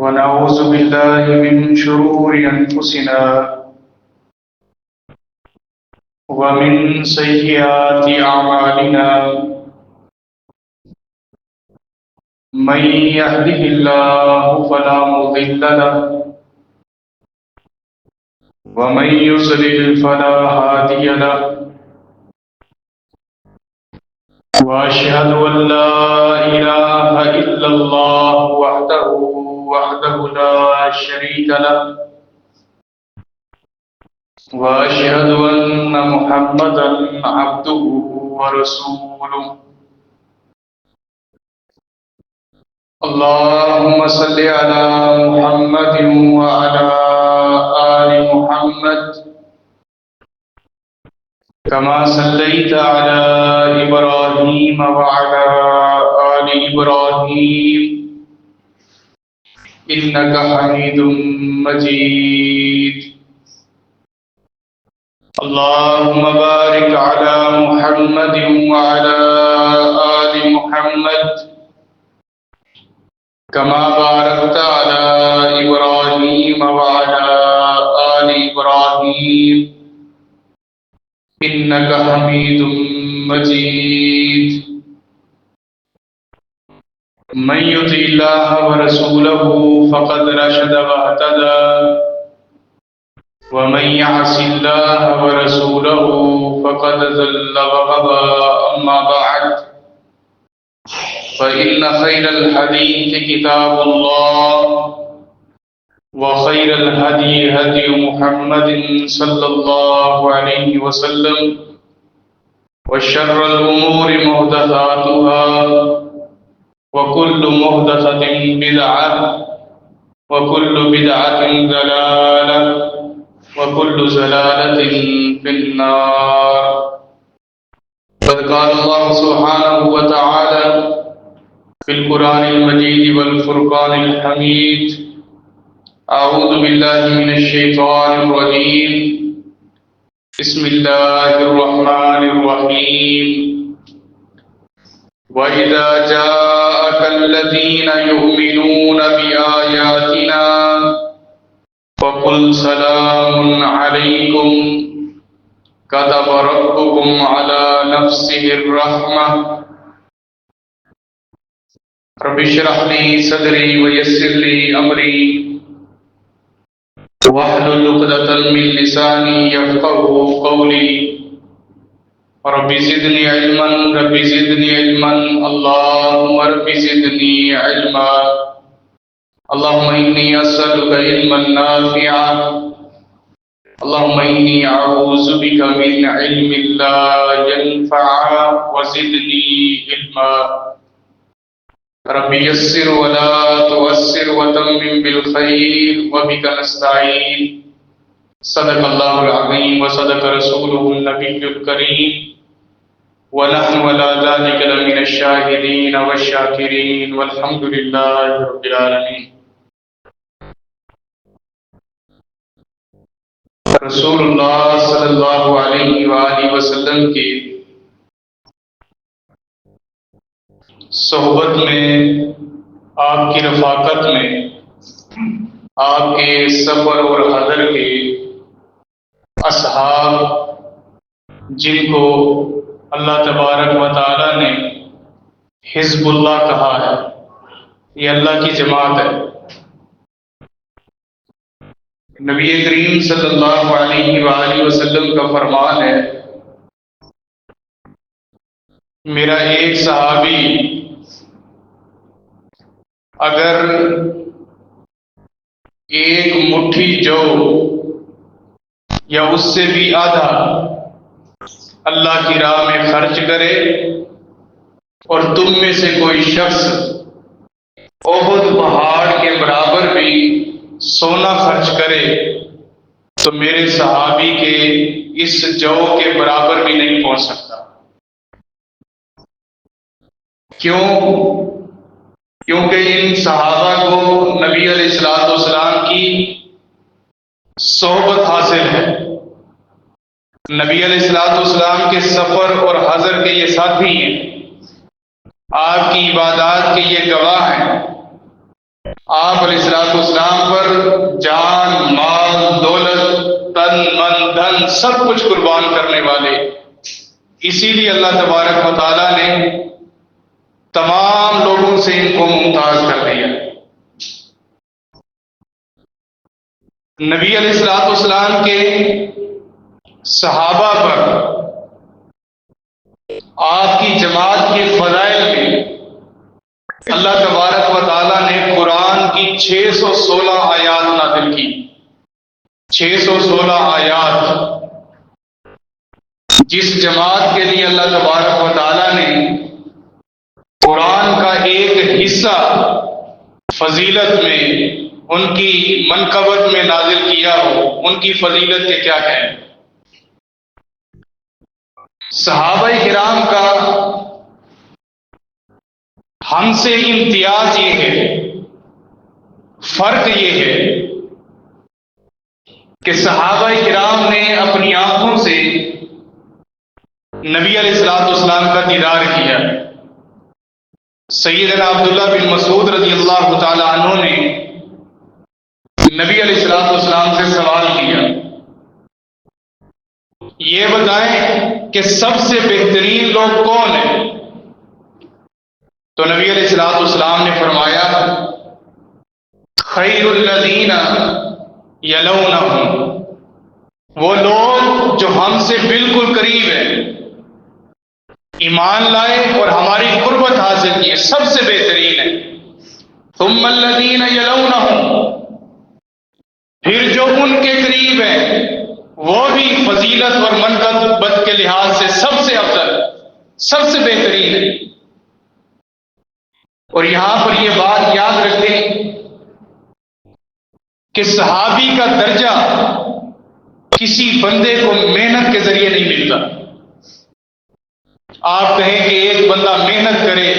ونعوذ بالله من شرور أنفسنا ومن سيئات أعمالنا من يهده الله فلا مضل له ومن يضلل فلا هادي له وأشهد أن لا إله إلا الله وحده لا شريك له وأشهد أن محمدا عبده ورسوله اللهم صل على محمد وعلى آل محمد كما صليت على إبراهيم وعلى آل إبراهيم إنك حميد مجيد اللهم بارك على محمد وعلى آل محمد كما باركت على إبراهيم وعلى آل إبراهيم إنك حميد مجيد من يطع الله ورسوله فقد رشد واهتدى ومن يعص الله ورسوله فقد ضل وغوى أما بعد فإن خير الحديث كتاب الله وخير الهدي هدي محمد صلى الله عليه وسلم وشر الأمور محدثاتها وكل محدثة بدعة وكل بدعة ضلالة وكل ضلالة في النار قد قال الله سبحانه وتعالى في القرآن المجيد والفرقان الحميد أعوذ بالله من الشيطان الرجيم بسم الله الرحمن الرحيم وإذا جاءك الذين يؤمنون بآياتنا فقل سلام عليكم كتب ربكم على نفسه الرحمة رب اشرح لي صدري ويسر لي أمري واحلل عقدة من لساني يفقهوا قولي رب زدني علما رب زدني علما اللهم رب زدني علما اللهم إني أسألك علما نافعا اللهم إني أعوذ بك من علم لا ينفع وزدني علما رب يسر ولا تعسر وتمم بالخير وبك نستعين صدق الله العظيم وصدق رسوله النبي الكريم ونحن على ذلك لمن الشاهدين والشاكرين والحمد لله رب العالمين رسول اللہ صلی اللہ علیہ وآلہ وسلم کی صحبت میں، آپ کی رفاقت میں، آپ کے صبر اور حضر کے اصحاب جن کو اللہ تبارک و تعالی نے حزب اللہ کہا ہے، یہ اللہ کی جماعت ہے۔ نبی کریم صلی اللہ علیہ وآلہ وسلم کا فرمان ہے، میرا ایک صحابی اگر ایک مٹھی جو یا اس سے بھی آدھا اللہ کی راہ میں خرچ کرے اور تم میں سے کوئی شخص احد پہاڑ کے برابر بھی سونا خرچ کرے تو میرے صحابی کے اس جو کے برابر بھی نہیں پہنچ سکتا۔ کیونکہ ان صحابہ کو نبی علیہ الصلوۃ والسلام کی صحبت حاصل ہے، نبی علیہ الصلوۃ والسلام کے سفر اور حضر کے یہ ساتھی ہیں، آپ کی عبادات کے یہ گواہ ہیں، آپ علیہ الصلوۃ والسلام پر جان، مال، دولت، تن، من، دھن سب کچھ قربان کرنے والے، اسی لیے اللہ تبارک و تعالیٰ نے تمام لوگوں سے ان کو ممتاز کر دیا۔ نبی علیہ الصلوۃ والسلام کے صحابہ پر آپ کی جماعت کے فضائل میں اللہ تبارک و تعالیٰ نے قرآن کی 616 آیات نازل کی۔ 616 آیات، جس جماعت کے لیے اللہ تبارک و تعالیٰ نے قرآن کا ایک حصہ فضیلت میں، ان کی منقبت میں نازل کیا ہو، ان کی فضیلت کے کیا ہے۔ صحابہ کرام کا ہم سے امتیاز یہ ہے، فرق یہ ہے کہ صحابہ کرام نے اپنی آنکھوں سے نبی علیہ الصلوۃ والسلام کا دیدار کیا۔ سیدنا عبداللہ بن مسعود رضی اللہ تعالی عنہ نے نبی علیہ الصلوۃ والسلام سے سوال کیا، یہ بتائیں کہ سب سے بہترین لوگ کون ہیں؟ تو نبی علیہ الصلوۃ والسلام نے فرمایا، خیر الذین یلونہم، وہ لوگ جو ہم سے بالکل قریب ہیں، ایمان لائے اور ہماری قربت حاصل کی، سب سے بہترین ہے۔ ثم الذین یلونہم، پھر جو ان کے قریب ہیں وہ بھی فضیلت اور منقبت کے لحاظ سے سب سے افضل، سب سے بہترین ہے۔ اور یہاں پر یہ بات یاد رکھیں کہ صحابی کا درجہ کسی بندے کو محنت کے ذریعے نہیں ملتا۔ آپ کہیں کہ ایک بندہ محنت کرے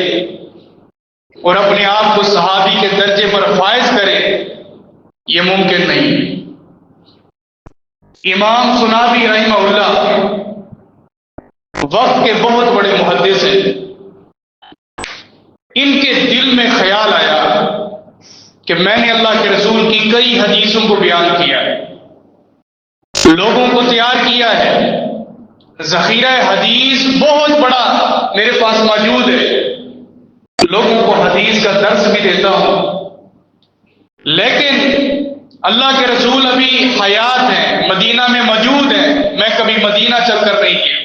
اور اپنے آپ کو صحابی کے درجے پر فائز کرے، یہ ممکن نہیں۔ امام سنابی رحمہ اللہ وقت کے بہت بڑے محدث ہیں، ان کے دل میں خیال آیا کہ میں نے اللہ کے رسول کی کئی حدیثوں کو بیان کیا ہے، لوگوں کو تیار کیا ہے، ذخیرہ حدیث بہت بڑا میرے پاس موجود ہے، لوگوں کو حدیث کا درس بھی دیتا ہوں، لیکن اللہ کے رسول ابھی حیات ہیں، مدینہ میں موجود ہیں، میں کبھی مدینہ چل کر نہیں گیا۔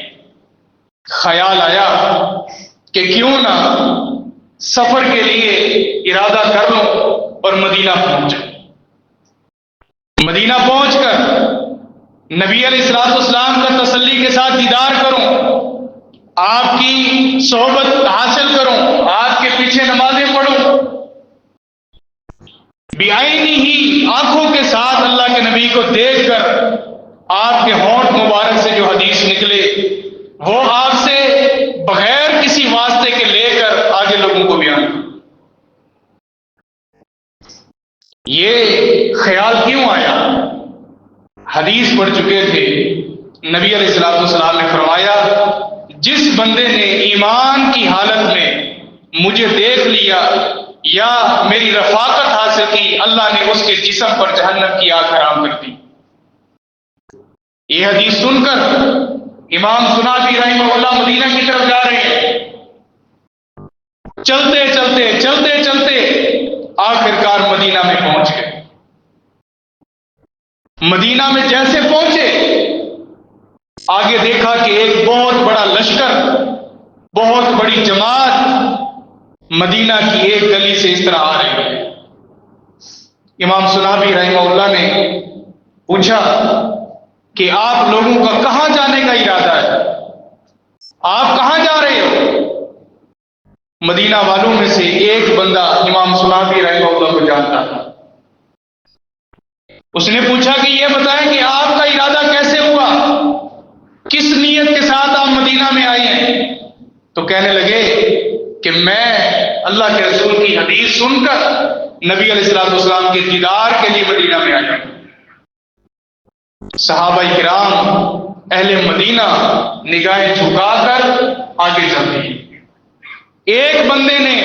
خیال آیا کہ کیوں نہ سفر کے لیے ارادہ کر لوں اور مدینہ پہنچ جاؤں۔ مدینہ پہنچ کر نبی علیہ الصلوۃ والسلام کا تسلی کے ساتھ دیدار کروں، آپ کی صحبت حاصل کروں، آپ کے پیچھے نمازیں پڑھوں، بعینی ہی آنکھوں کے ساتھ اللہ کے نبی کو دیکھ کر آپ کے ہونٹ مبارک سے جو حدیث نکلے وہ آپ سے بغیر کسی واسطے کے لے کر آگے لوگوں کو بیان کروں۔ یہ خیال کیوں آیا؟ حدیث پڑھ چکے تھے، نبی علیہ الصلوۃ والسلام نے فرمایا، جس بندے نے ایمان کی حالت میں مجھے دیکھ لیا یا میری رفاقت حاصل کی، اللہ نے اس کے جسم پر جہنم کی آگ حرام کر دی۔ یہ حدیث سن کر امام سنابی رحمہ اللہ مدینہ کی طرف جا رہے ہیں، چلتے چلتے چلتے چلتے آخرکار مدینہ میں پہنچ گئے۔ مدینہ میں جیسے پہنچے، آگے دیکھا کہ ایک بہت بڑا لشکر، بہت بڑی جماعت مدینہ کی ایک گلی سے اس طرح آ رہی ہے۔ امام سنابی رحمہ اللہ نے پوچھا کہ آپ لوگوں کا کہاں جانے کا ارادہ ہے؟ آپ کہاں جا رہے ہو؟ مدینہ والوں میں سے ایک بندہ امام سنابی رحمہ اللہ کو جانتا تھا۔ اس نے پوچھا کہ یہ بتائیں کہ آپ کا ارادہ کیسے ہوا، کس نیت کے ساتھ آپ مدینہ میں آئے ہیں؟ تو کہنے لگے کہ میں اللہ کے رسول کی حدیث سن کر نبی علیہ الصلوۃ والسلام کے دیدار کے لیے مدینہ میں آیا۔ صحابہ کرام اہل مدینہ نگاہیں جھکا کر آگے چل رہے ہیں۔ ایک بندے نے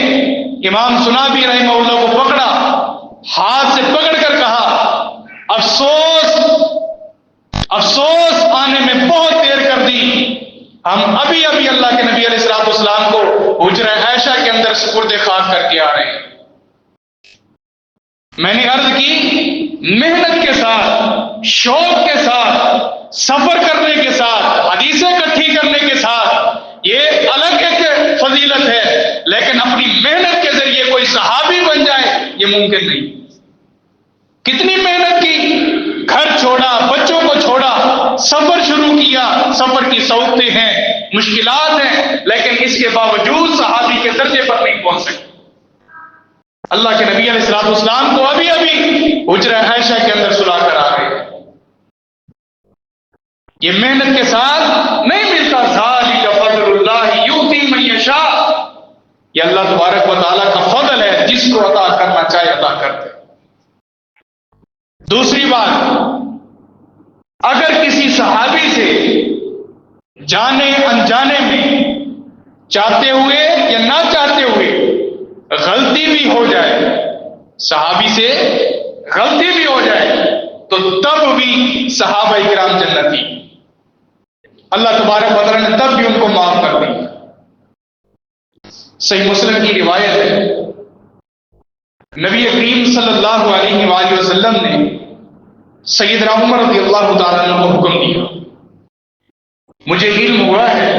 امام سنابی رحمہ اللہ کو پکڑا ہاتھ سے پکڑ کر کہا افسوس آنے میں بہت دیر کر دی، ہم ابھی اللہ کے نبی علیہ الصلوۃ والسلام کو حجرہ عائشہ کے اندر سپرد خاک کر کے آ رہے ہیں۔ میں نے عرض کی محنت کے ساتھ، شوق کے ساتھ، سفر کرنے کے ساتھ، حدیثیں اکٹھی کرنے کے ساتھ یہ الگ ایک فضیلت ہے، لیکن اپنی محنت کے ذریعے کوئی صحابی بن جائے یہ ممکن نہیں۔ کتنی محنت کی، گھر چھوڑا، بچوں کو چھوڑا، سفر شروع کیا، سفر کی صعوبتیں ہیں، مشکلات ہیں، لیکن اس کے باوجود صحابی کے درجے پر نہیں پہنچ سکتے۔ اللہ کے نبی علیہ الصلوۃ والسلام کو ابھی حجرہ عائشہ کے اندر سلا کر آ گئے۔ یہ محنت کے ساتھ نہیں ملتا، ذالک فضل اللہ یؤتی من یشاء، یہ اللہ تبارک و تعالیٰ کا فضل ہے، جس کو عطا کرنا چاہے عطا کرتے۔ دوسری بات، اگر کسی صحابی سے جانے انجانے میں، چاہتے ہوئے یا نہ چاہتے ہوئے غلطی بھی ہو جائے، صحابی سے غلطی بھی ہو جائے، تو تب بھی صحابہ کرام جنتی، اللہ تبارک و تعالیٰ نے تب بھی ان کو معاف کر دی۔ صحیح مسلم کی روایت ہے، نبی کریم صلی اللہ علیہ وآلہ وسلم نے سیدنا عمر رضی اللہ تعالیٰ عنہ کو حکم دیا، مجھے علم ہوا ہے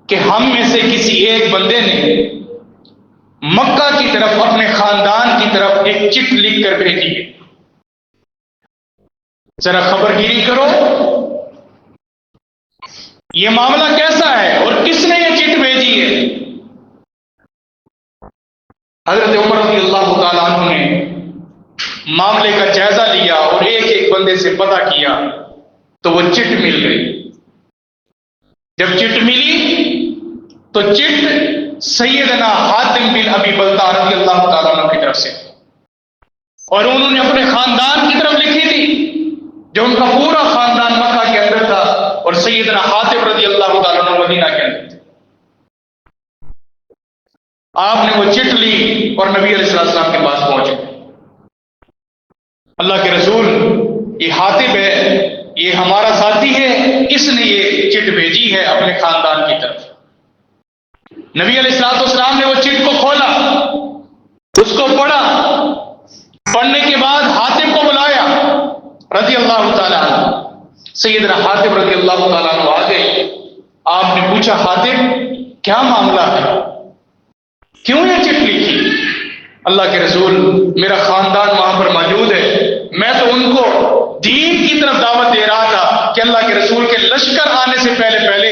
کہ ہم میں سے کسی ایک بندے نے مکہ کی طرف اپنے خاندان کی طرف ایک چٹ لکھ کر بھیجی ہے، ذرا خبر گیری کرو یہ معاملہ کیسا ہے اور کس نے یہ چٹ بھیجی ہے۔ حضرت عمر رضی اللہ تعالیٰ عنہ نے معاملے کا جائزہ لیا اور ایک ایک بندے سے پتہ کیا تو وہ چٹ مل گئی۔ جب چٹ ملی تو چٹ سیدنا حاتم بن ابی بلتع رضی اللہ تعالیٰ عنہ کی طرف سے، اور انہوں نے اپنے خاندان کی طرف لکھی تھی، جو ان کا پورا خاندان مکہ کے اندر تھا اور سیدنا حاتم رضی اللہ تعالیٰ عنہ مدینہ کے اندر تھے۔ آپ نے وہ چٹ لی اور نبی علیہ السلام کے پاس پہنچے، اللہ کے رسول یہ حاتب ہے، یہ ہمارا ساتھی ہے، اس نے یہ چٹ بھیجی ہے اپنے خاندان کی طرف۔ نبی علیہ السلام نے وہ چٹ کو کھولا، اس کو پڑھا، پڑھنے کے بعد حاتب کو بلایا رضی اللہ تعالیٰ عنہ، سیدنا حاتب رضی اللہ تعالیٰ عنہ آ گئے۔ آپ نے پوچھا حاتب کیا معاملہ ہے، کیوں یہ چٹ لکھی؟ اللہ کے رسول میرا خاندان وہاں پر موجود ہے، میں تو ان کو دین کی طرف دعوت دے رہا تھا کہ اللہ کے رسول کے لشکر آنے سے پہلے پہلے،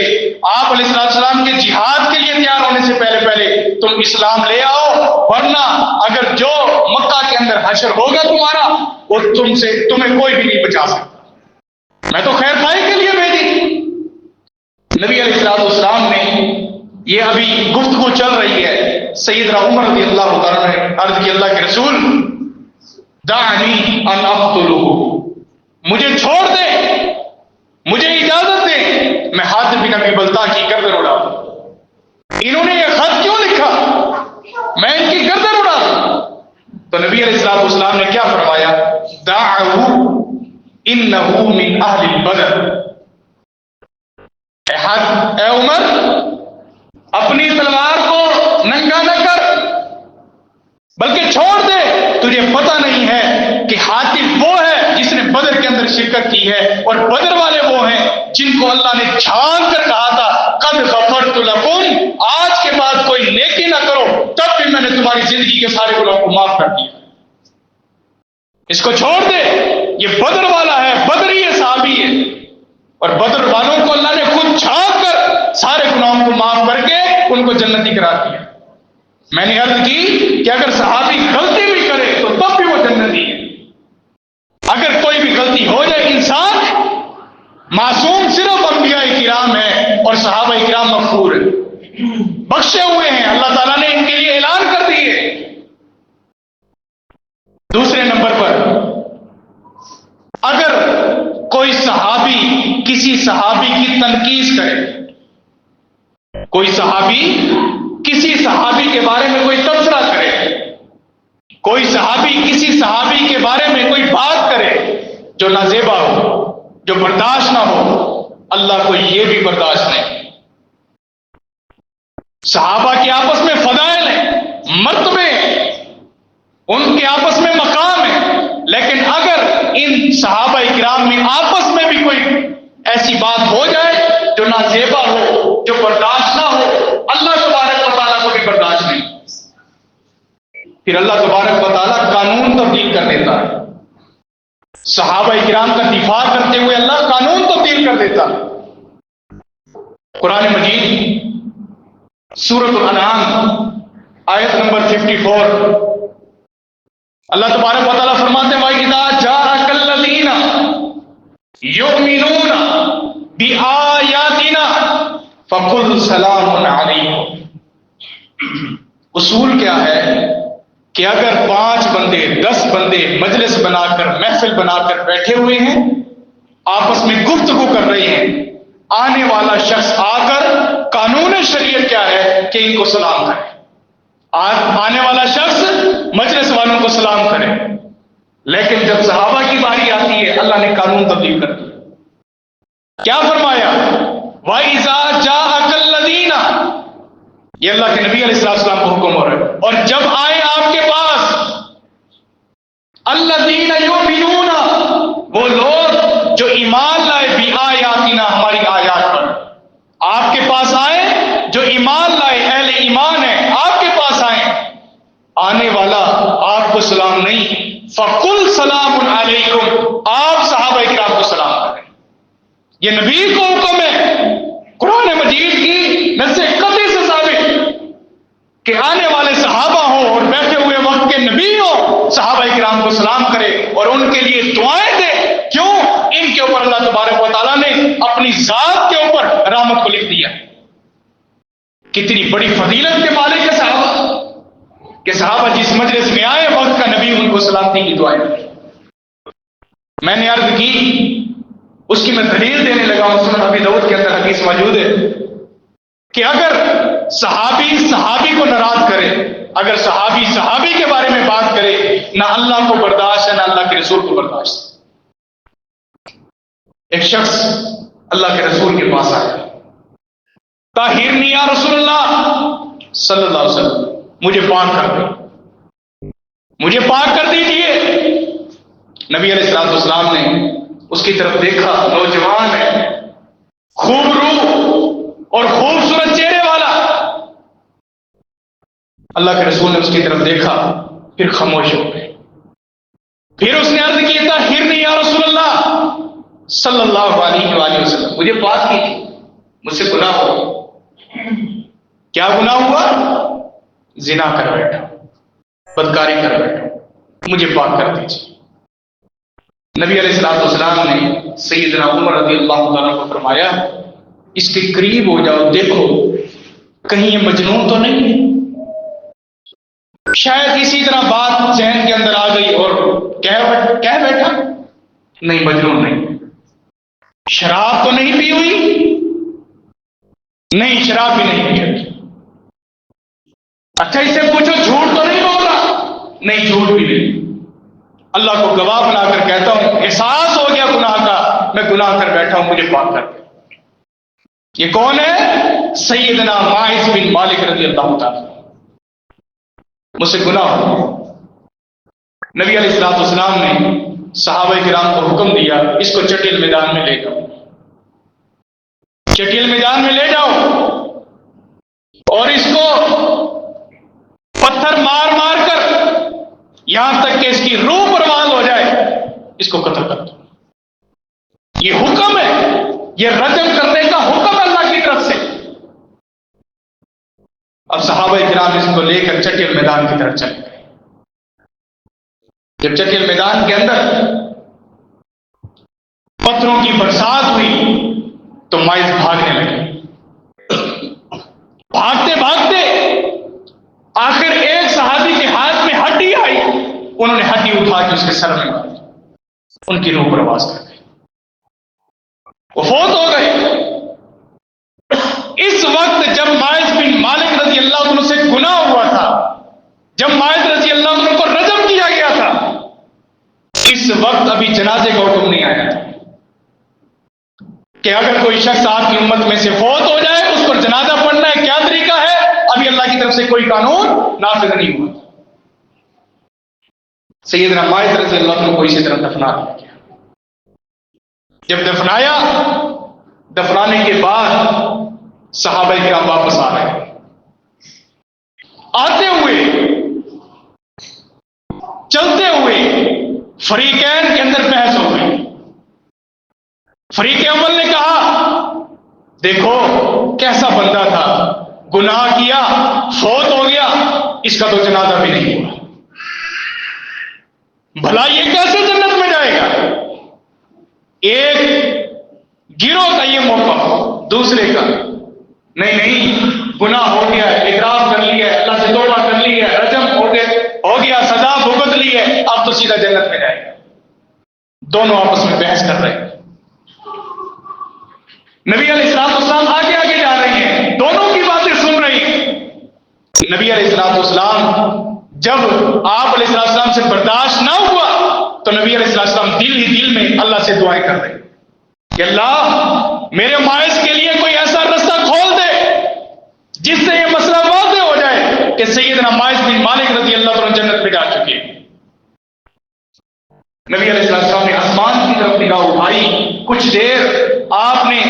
آپ علیہ السلام کے جہاد کے لیے تیار ہونے سے پہلے پہلے تم اسلام لے آؤ، ورنہ اگر جو مکہ کے اندر حشر ہوگا تمہارا، وہ تمہیں کوئی بھی نہیں بچا سکتا۔ میں تو خیر خواہی کے لیے بھیجی۔ نبی علیہ السلام نے، یہ ابھی گفتگو چل رہی ہے، سیدنا عمر رضی اللہ تعالیٰ نے عرض کی اللہ کے رسول دعنی ان اقتلہ، مجھے چھوڑ دے، مجھے اجازت دے، میں حاتب بن ابی بلتع کی گردن اڑا دوں۔ انہوں نے یہ خط کیوں لکھا، میں ان کی گردن اڑا دوں۔ تو نبی علیہ السلام نے کیا فرمایا، دعہ انہ من اہل بدر، اے عمر اپنی تلوار کو ننگا نہ کر، بلکہ چھوڑ دے، تجھے پتہ نہیں ہے کہ حاتب وہ ہے جس نے بدر کے اندر شرکت کی ہے، اور بدر والے وہ ہیں جن کو اللہ نے چھان کر کہا تھا قد غفرت لکم، آج کے بعد کوئی نیکی نہ کرو، تب بھی میں نے تمہاری زندگی کے سارے گناہوں کو معاف کر دیا۔ اس کو چھوڑ دے، یہ بدر والا ہے، بدری ہے، صحابی ہے، اور بدر والوں کو اللہ نے خود چھانک کر سارے گناہوں کو معاف کر کے ان کو جنتی قرار دیا۔ میں نے عرض کی کہ اگر صحابی غلطی بھی کرے تو تب بھی وہ جنتی ہے۔ اگر کوئی بھی غلطی ہو جائے، انسان معصوم صرف انبیاء کرام ہیں اور صحابہ کرام مغفور ہیں، بخشے ہوئے ہیں، اللہ تعالیٰ نے ان کے لیے اعلان کر دیے۔ دوسرے نمبر پر، اگر کوئی صحابی کسی صحابی کی تنقید کرے، کوئی صحابی کسی صحابی کے بارے میں کوئی تبصرہ کرے، کوئی صحابی کسی صحابی کے بارے میں کوئی بات کرے جو نازیبا ہو، جو برداشت نہ ہو، اللہ کو یہ بھی برداشت نہیں۔ صحابہ کے آپس میں فضائل ہیں، مرتبے ہیں، ان کے آپس میں مقام ہے، لیکن اگر ان صحابہ کرام میں آپس میں بھی کوئی ایسی بات ہو جائے جو نازیبا ہو، جو برداشت نہ ہو، اللہ تبارک و تعالیٰ کو بھی برداشت نہیں۔ پھر اللہ تبارک و تعالیٰ قانون تبدیل کر دیتا ہے۔ صحابہ کرام کا دفاع کرتے ہوئے اللہ قانون تبدیل کر دیتا ہے۔ قرآن مجید سورۃ الانعام آیت نمبر 54، اللہ تبارک و تعالیٰ فرماتے ہیں وَإِذَا جَاءَكَ الَّذِينَ يُؤْمِنُونَ بِآيَاتِنَا فَقُلْ سَلَامٌ عَلَيْكُمْ۔ اصول کیا ہے کہ اگر 5 بندے 10 بندے مجلس بنا کر محفل بنا کر بیٹھے ہوئے ہیں، آپس میں گفتگو کر رہے ہیں، آنے والا شخص آ کر قانون شریعت کیا ہے کہ ان کو سلام کرے، آنے والا شخص مجلس والوں کو سلام کرے، لیکن جب صحابہ کی باری آتی ہے اللہ نے قانون تبدیل کر دیا۔ کیا فرمایا؟ وَإِذَا جَاءَكَ الَّذِينَ، یہ اللہ کے نبی علیہ السلام کو حکم ہو رہا ہے، اور جب آئے آپ کے پاس الَّذِينَ يُؤْمِنُونَ، وہ لوگ جو ایمان لائے بِآیاتِنَا، ہماری آیات پر، آپ کے پاس آئے جو ایمان لائے، اہل ایمان ہے، آپ کے پاس آئے، آنے والا آپ کو سلام نہیں، فَقُلْ سَلَامٌ عَلَيْكُمْ، آپ صحابہ کرام کو سلام کریں۔ یہ نبی کو حکم ہے، قرآن مجید کی نص قطعی سے ثابت کہ آنے والے صحابہ ہوں اور بیٹھے ہوئے وقت کے نبی ہوں، صحابہ کرام کو سلام کرے اور ان کے لیے دعائیں دے۔ کیوں؟ ان کے اوپر اللہ تبارک و تعالیٰ نے اپنی ذات کے اوپر رحمت کو لکھ دیا۔ کتنی بڑی فضیلت کے مالک ہے صحابہ، کہ صحابہ جس مجلس میں آئے وقت کا نبی ان کو سلامتی کی دعائیں دے۔ میں نے عرض کی، اس کی میں دلیل دینے لگا ہوں، سنن ابی داؤد کے اندر حدیث موجود ہے کہ اگر صحابی صحابی کو ناراض کرے، اگر صحابی صحابی کے بارے میں بات کرے، نہ اللہ کو برداشت ہے نہ اللہ کے رسول کو برداشت۔ ایک شخص اللہ کے رسول کے پاس آیا، طاہرنی یا رسول اللہ صلی اللہ علیہ وسلم، مجھے پاک کر دیں، مجھے پاک کر دیجئے۔ نبی علیہ السلام نے اس کی طرف دیکھا، نوجوان ہے، خوب روح اور خوبصورت چہرے والا۔ اللہ کے رسول نے اس کی طرف دیکھا، پھر خاموش ہو گئے۔ پھر اس نے عرض کی، طاہرنی یا رسول اللہ صلی اللہ علیہ وآلہ وسلم، مجھے بات کی تھی، مجھ سے گناہ ہوا۔ کیا گناہ ہوا؟ زنا کر بیٹھا، بدکاری کر بیٹھا، مجھے پاک کر دیجیے۔ نبی علیہ السلام نے سیدنا عمر رضی اللہ تعالیٰ کو فرمایا، اس کے قریب ہو جاؤ، دیکھو کہیں یہ مجنون تو نہیں ہے، شاید اسی طرح بات ذہن کے اندر آ گئی اور کہہ بیٹھا، نہیں مجنون نہیں۔ شراب تو نہیں پی ہوئی؟ نہیں، شراب بھی نہیں پی۔ اچھا اس سے پوچھو جھوٹ تو نہیں بول رہا؟ نہیں، جھوٹ بھی نہیں۔ اللہ کو گواہ بنا کر کہتا ہوں، احساس ہو گیا گناہ کا، میں گناہ کر بیٹھا ہوں، مجھے پاک کر دے۔ یہ کون ہے؟ سیدنا ماعز بن مالک رضی اللہ تعالیٰ، مجھ سے گناہ ہو۔ نبی علیہ السلام نے صحابہ کرام کو حکم دیا، اس کو چٹیل میدان میں لے جاؤ، چٹیل میدان میں لے جاؤ، اور اس کو پتھر مار مار کر یہاں تک کہ اس کی روح پرواز ہو جائے، اس کو قتل کر دو۔ یہ حکم ہے، یہ رجم کرنے کا حکم ہے اللہ کی طرف سے۔ اب صحابہ کرام اس کو لے کر چٹیل میدان کی طرف چلے گئے۔ جب چٹیل میدان کے اندر پتھروں کی برسات ہوئی تو ماعز بھاگنے لگے، بھاگتے بھاگتے آخر ایک صحابی کے ہاتھ میں ہڈی آئی، انہوں نے ہڈی اٹھا کے اس کے سر میں ماری، ان کی روح پرواز کر گئی، وہ فوت ہو گئے۔ اس وقت جب ماعز بن مالک رضی اللہ عنہ سے گناہ ہوا تھا، جب ماعز رضی اللہ عنہ کو رجم جنازے کا حکم نہیں آیا تھا کہ اگر کوئی شخص آپ کی امت میں سے فوت ہو جائے اس پر جنازہ پڑھنا ہے کیا طریقہ ہے، ابھی اللہ کی طرف سے کوئی قانون نافذ نہیں ہوا۔ سیدنا ماعز رضی اللہ عنہ کو اسی طرح دفنا دیا گیا۔ جب دفنایا، دفنانے کے بعد صحابہ کرام واپس آ رہے ہیں، آتے ہوئے چلتے ہوئے فریقین کے اندر بحث ہو گئی۔ فریق اول نے کہا دیکھو کیسا بندہ تھا، گناہ کیا، فوت ہو گیا، اس کا تو جنازہ بھی نہیں ہوا، بھلا یہ کیسے جنت میں جائے گا؟ ایک گروہ کا یہ موقف، دوسرے کا نہیں گناہ ہو گیا، اعتراف کر لیا، اللہ سے توبہ کر لی ہے، رجم ہو گیا، سزا بھگت لی ہے، اب تو سیدھا جنت میں جائے گا۔ دونوں آپس میں بحث کر رہے ہیں۔ نبی علیہ السلام آگے آگے جا رہے ہیں، دونوں کی باتیں سن رہی ہیں۔ نبی علیہ السلام جب آپ علیہ السلام سے برداشت نہ ہوا تو نبی علیہ السلام دل ہی دل میں اللہ سے دعائیں کر رہے کہ اللہ میرے ماعز کے لیے کوئی ایسا رستہ کھول دے جس سے یہ مسئلہ واضح ہو جائے کہ سیدنا ماعز بن مالک رضی اللہ عنہ جنت میں جا چکے ہیں۔ نبی علیہ السلام نے آسمان کی طرف نگاہ اٹھائی، کچھ دیر آپ نے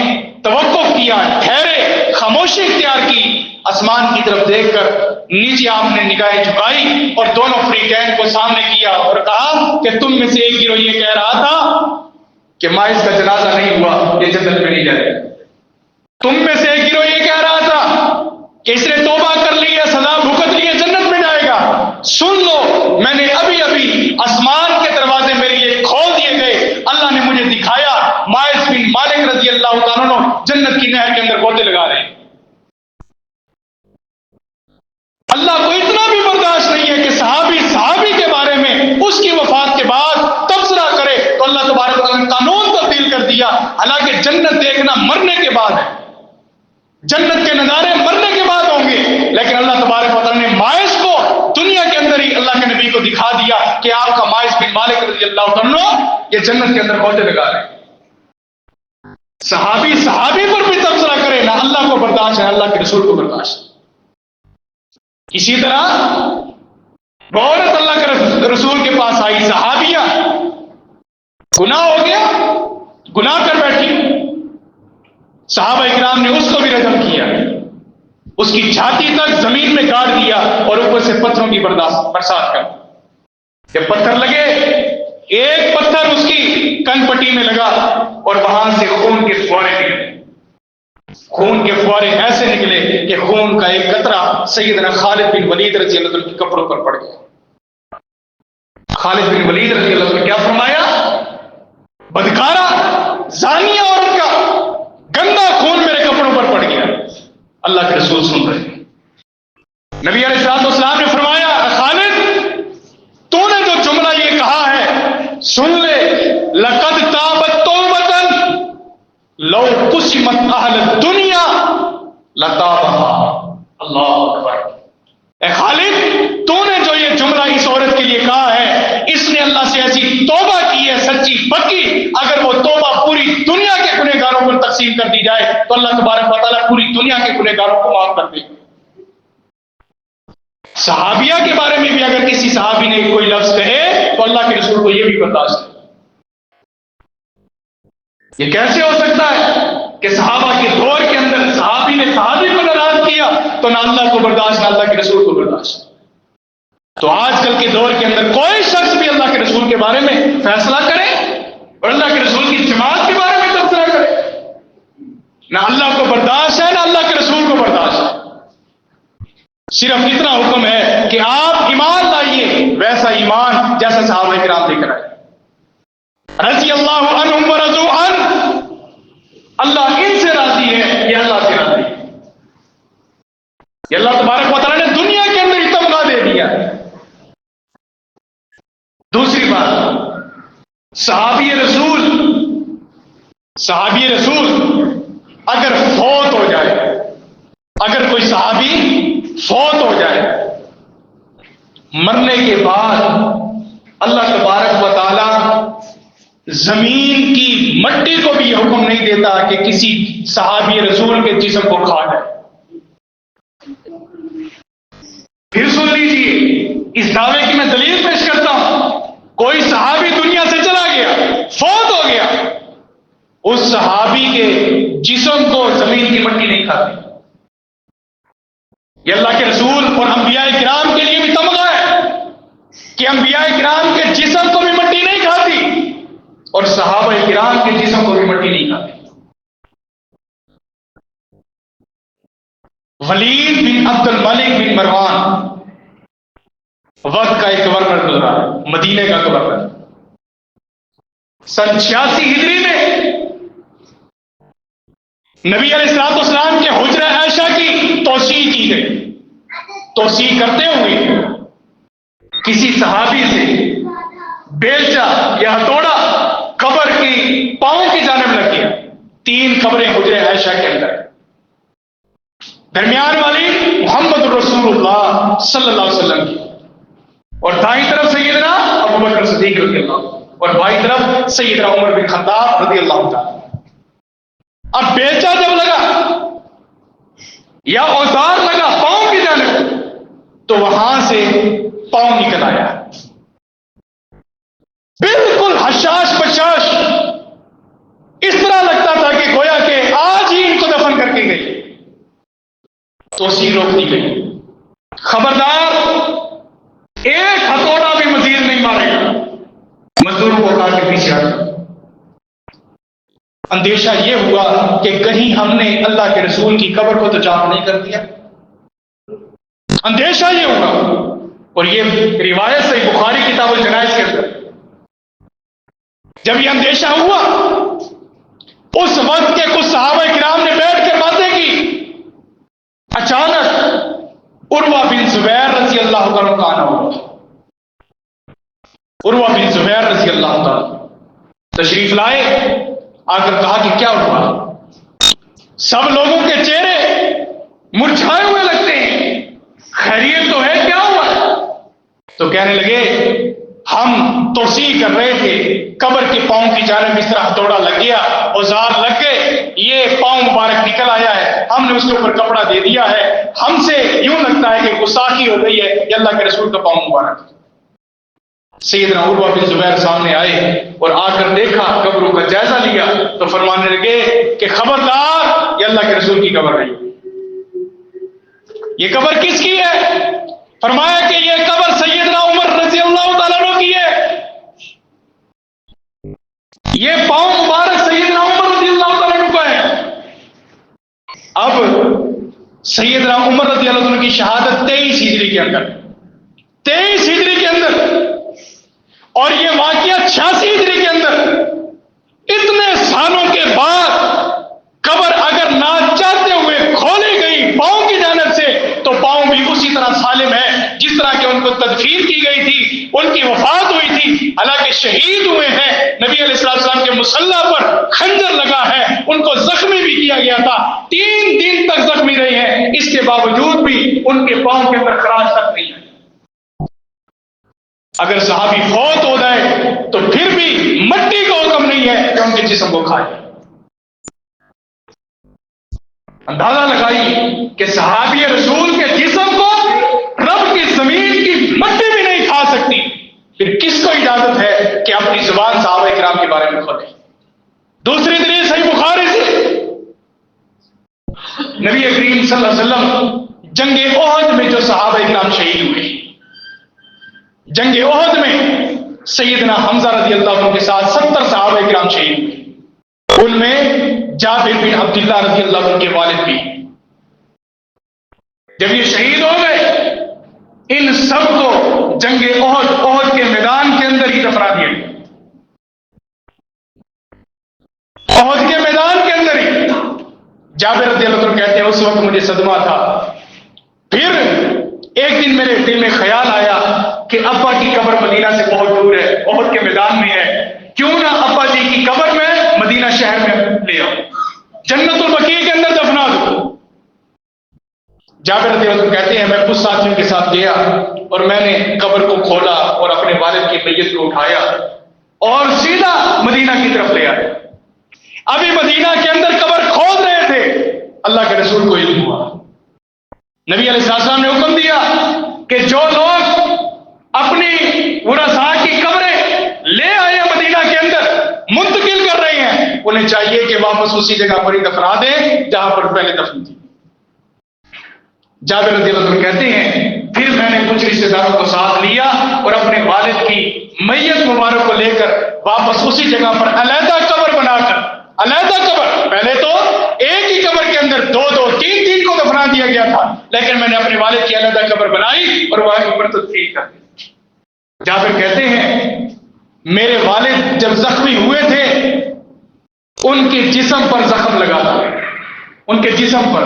توقف کیا، ٹھہرے، خاموشی اختیار کی، آسمان کی طرف دیکھ کر نیچے آپ نے نگاہیں جھکائی اور دونوں فریقین کو سامنے کیا اور کہا کہ تم میں سے ایک گروہ یہ کہہ رہا تھا کہ ماعز کا جنازہ نہیں ہوا، یہ جنت میں نہیں جائے گا، تم میں سے ایک گروہ یہ کہہ رہا تھا کہ اس نے توبہ کر لی ہے، سزا بھگت لی ہے، جنت میں جائے گا۔ سن لو، میں نے ابھی آسمان کے دروازے میرے لیے کھول دیے گئے، اللہ نے مجھے دکھایا ماعز بن مالک رضی اللہ تعالیٰ عنہ جنت کی نہر کے اندر گوتے لگا رہے ہیں۔ اللہ کو اتنا بھی برداشت نہیں ہے کہ صحابی کے بارے میں اس کی وفات کے بعد تبصرہ کرے، تو اللہ تبارک و تعالیٰ نے قانون تبدیل کر دیا۔ حالانکہ جنت دیکھنا مرنے کے بعد ہے، جنت کے نظارے مرنے کے بعد ہوں گے، لیکن اللہ تبارک و تعالیٰ نے ماعز کو دنیا کے اندر ہی اللہ کے نبی کو دکھا دیا کہ آپ کا ماعز بن مالک رضی اللہ عنہ یہ جنت کے اندر گوتے لگا رہے ہیں۔ صحابی پر بھی تبصرہ کرے، نہ اللہ کو برداشت ہے، اللہ کے رسول کو برداشت۔ اسی طرح وہ عورت اللہ کے رسول کے پاس آئی، صحابیہ، گناہ ہو گیا، گناہ کر بیٹھی، صحابہ اکرام نے اس کو بھی رجم کیا، اس کی چھاتی تک زمین میں گاڑ دیا اور اوپر سے پتھروں کی برسات کر۔ جب پتھر لگے، ایک پتھر اس کی کن پٹی میں لگا اور وہاں سے خون کے فوارے نکلے، خون کے فوارے ایسے نکلے کہ خون کا ایک قطرہ سیدنا خالد بن ولید رضی اللہ عنہ کے کپڑوں پر پڑ گیا۔ خالد بن ولید رضی اللہ عنہ نے کیا فرمایا؟ بدکارا، زانیہ عورت کا گندا خون میرے کپڑوں پر پڑ گیا۔ اللہ کے رسول سن رہے ہیں۔ نبی علیہ السلام نے فرمایا خالد، تو نے جو جملہ یہ کہا ہے سن لے، لقد تابت توبۃ لو قسمت اہل الدنیا لتابها۔ اللہ اکبر۔ اے خالد، تو نے جو یہ جملہ اس عورت کے لیے کہا ہے، اس نے اللہ سے ایسی توبہ کی ہے سچی پکی، اگر وہ توبہ پوری دنیا کے گنہگاروں پر تقسیم کر دی جائے تو اللہ تبارک و تعالیٰ پوری دنیا کے گنہگاروں کو معاف کر دے گا۔ صحابیہ کے بارے میں بھی اگر کسی صحابی نے کوئی لفظ کہے تو اللہ کے رسول کو یہ بھی برداشت ہے۔ یہ کیسے ہو سکتا ہے کہ صحابہ کے دور کے اندر صحابی نے صحابی کو ناراض کیا تو نہ اللہ کو برداشت نہ اللہ کے رسول کو برداشت۔ تو آج کل کے دور کے اندر کوئی شخص بھی اللہ کے رسول کے بارے میں فیصلہ کرے اور اللہ کے رسول کی جماعت کے بارے میں تبصرہ کرے، نہ اللہ کو برداشت ہے نہ اللہ کے رسول کو برداشت ہے۔ صرف اتنا حکم ہے کہ آپ ایمان لائیے، ویسا ایمان جیسا صحابہ کرام لے کر آئے، رضی اللہ عنہم ورضوا عنہ، اللہ ان سے راضی ہے، یہ اللہ سے راضی ہے۔ یہ اللہ تبارک و تعالیٰ نے دنیا کے اندر ہی تمغہ دے دیا۔ دوسری بات، صحابی رسول اگر فوت ہو جائے، اگر کوئی صحابی فوت ہو جائے، مرنے کے بعد اللہ تبارک و تعالی زمین کی مٹی کو بھی یہ حکم نہیں دیتا کہ کسی صحابی رسول کے جسم کو کھا جائے۔ پھر سن لیجیے، اس دعوے کی میں دلیل پیش کرتا ہوں۔ کوئی صحابی دنیا سے چلا گیا، فوت ہو گیا، اس صحابی کے جسم کو زمین کی مٹی نہیں کھاتی۔ یہ اللہ کے رسول اور انبیاء کرام کے لیے بھی تمغہ ہے کہ انبیاء کرام کے جسم کو بھی مٹی نہیں کھاتی اور صحابہ کرام کے جسم کو بھی مٹی نہیں کھاتی۔ ولید بن عبد الملک بن مروان وقت کا ایک گورنر گزرا، مدینے کا گورنر، سن 86 ہجری میں نبی علیہ الصلوۃ والسلام کے حجرہ عائشہ کی توسیع کی گئی۔ توسیع کرتے ہوئے کسی صحابی سے بیلچا یا ہتھوڑا قبر کی پاؤں کی جانب لگ گیا۔ 3 قبریں حجرہ عائشہ کے اندر، درمیان والی محمد رسول اللہ صلی اللہ علیہ وسلم کی، اور دائیں طرف سیدنا ابوبکر صدیق رضی اللہ، اور بائیں طرف سیدنا عمر بن خطاب رضی اللہ تعالی۔ اب بیلچا جب لگا یا اوزار لگا پاؤں کی جانب تو وہاں سے پاؤں نکل آیا، بالکل حشاش بشاش، اس طرح لگتا تھا کہ گویا کہ آج ہی ان کو دفن کر کے گئی۔ توسیع روک دی گئی، خبردار ایک ہتھوڑا بھی مزید نہیں مارے گا، مزدوروں کو کہا کے پیچھے ہٹو۔ اندیشہ یہ ہوا کہ کہیں ہم نے اللہ کے رسول کی قبر کو تو چاک نہیں کر دیا، اندیشہ یہ ہوا۔ اور یہ روایت سے بخاری کتاب الجنائز کے اندر جب یہ اندیشہ ہوا، اس وقت کے کچھ صحابہ کرام نے بیٹھ کر باتیں کی، اچانک عروہ بن زبیر رضی اللہ تعالیٰ کا آنا ہوا۔ عروہ بن زبیر رضی اللہ تعالیٰ تشریف لائے، آ کر کہا کہ کیا ہوا؟ سب لوگوں کے چہرے مرجھائے ہوئے لگتے ہیں، خیریت تو ہے، کیا ہوا؟ تو کہنے لگے ہم توسیع کر رہے تھے، قبر کے پاؤں کی جانب اس طرح ہتھوڑا لگ گیا، اوزار لگ گئے، یہ پاؤں مبارک نکل آیا ہے، ہم نے اس کے اوپر کپڑا دے دیا ہے، ہم سے یوں لگتا ہے کہ گستاخی ہو گئی ہے، یہ اللہ کے رسول کا پاؤں مبارک۔ سیدنا عروہ بن زبیر سامنے آئے اور آ کر دیکھا، قبروں کا جائزہ لیا تو فرمانے لگے کہ خبردار، یہ اللہ کے رسول کی قبر نہیں، یہ قبر کس کی ہے؟ فرمایا کہ یہ قبر سیدنا عمر رضی اللہ تعالیٰ عنہ کی ہے، یہ پاؤں مبارک سیدنا عمر رضی اللہ تعالیٰ عنہ کا ہے۔ اب سیدنا عمر رضی اللہ عنہ کی شہادت 23 ہجری کے اندر، 23 ہجری کے اندر، اور یہ واقعہ 86 ہجری کے اندر، اتنے سالوں کے بعد قبر اگر نہ چاہتے ہوئے کھولی گئی پاؤں کی جانب سے تو پاؤں بھی اسی طرح سالم ہے جس طرح کہ ان کو تدفین کی گئی تھی، ان کی وفات ہوئی تھی، حالانکہ شہید ہوئے ہیں، نبی علیہ السلام کے مصلی پر خنجر لگا ہے، ان کو زخمی بھی کیا گیا تھا، 3 دن تک زخمی رہے ہیں، اس کے باوجود بھی ان کے پاؤں کے اندر خراش تک نہیں ہے۔ اگر صحابی فوت ہو جائے تو پھر بھی مٹی کا حکم نہیں ہے کہ ان کے جسم کو کھائے۔ اندازہ لگائی کہ صحابی رسول کے جسم کو رب کی زمین کی مٹی بھی نہیں کھا سکتی، پھر کس کو اجازت ہے کہ اپنی زبان صحابہ کرام کے بارے میں کھولے؟ دوسری دلیل صحیح بخاری سے، نبی کریم صلی اللہ علیہ وسلم جنگ احد میں جو صحابہ کرام شہید ہوئے، جنگ احد میں سیدنا حمزہ رضی اللہ عنہ کے ساتھ 70 صحابہ کرام شہید ہوئے، ان میں جابر بن عبداللہ رضی اللہ عنہ کے والد بھی۔ جب یہ شہید ہو گئے، ان سب کو جنگ احد کے میدان کے اندر ہی دفنا دیا گیا، احد کے میدان کے اندر ہی۔ جابر رضی اللہ عنہ کہتے ہیں اس وقت مجھے صدمہ تھا، پھر ایک دن میرے دل میں خیال آیا کہ ابا کی قبر مدینہ سے بہت دور ہے، احد کے میدان میں ہے، کیوں نہ ابا جی کی قبر میں مدینہ شہر میں لے آؤ، جنت البقیع کے اندر دفنا دو۔ جابر رضی اللہ عنہ کہتے ہیں میں کچھ ساتھیوں کے ساتھ گیا اور میں نے قبر کو کھولا اور اپنے والد کی میت کو اٹھایا، اور سیدھا مدینہ کی طرف لے آئے. ابھی مدینہ کے اندر قبر کھود رہے تھے، اللہ کے رسول کو علم ہوا. نبی علیہ السلام نے حکم دیا کہ جو لوگ اپنی ورثاء کی قبریں لے آئے ہیں مدینہ کے اندر منتقل کر رہے ہیں، انہیں چاہیے کہ واپس اسی جگہ پر ہی دفنا دیں جہاں پر پہلے دفن تھی. جابر رضی اللہ عنہ کہتے ہیں پھر میں نے کچھ رشتے داروں کو ساتھ لیا اور اپنے والد کی میت مبارک کو لے کر واپس اسی جگہ پر علیحدہ قبر بنا کر، علیحدہ قبر، پہلے تو ایک ہی قبر کے اندر دو دو تین تین کو دفنا دیا گیا تھا، لیکن میں نے اپنے والد کی علیحدہ قبر بنائی اور وہاں پر تدفین کر دی. جابر کہتے ہیں میرے والد جب زخمی ہوئے تھے ان کے جسم پر زخم لگا تھا، ان کے جسم پر،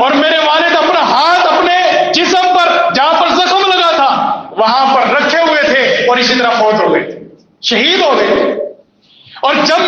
اور میرے والد اپنا ہاتھ اپنے جسم پر جہاں پر زخم لگا تھا وہاں پر رکھے ہوئے تھے اور اسی طرح فوت ہو گئے تھے، شہید ہو گئے تھے. اور جب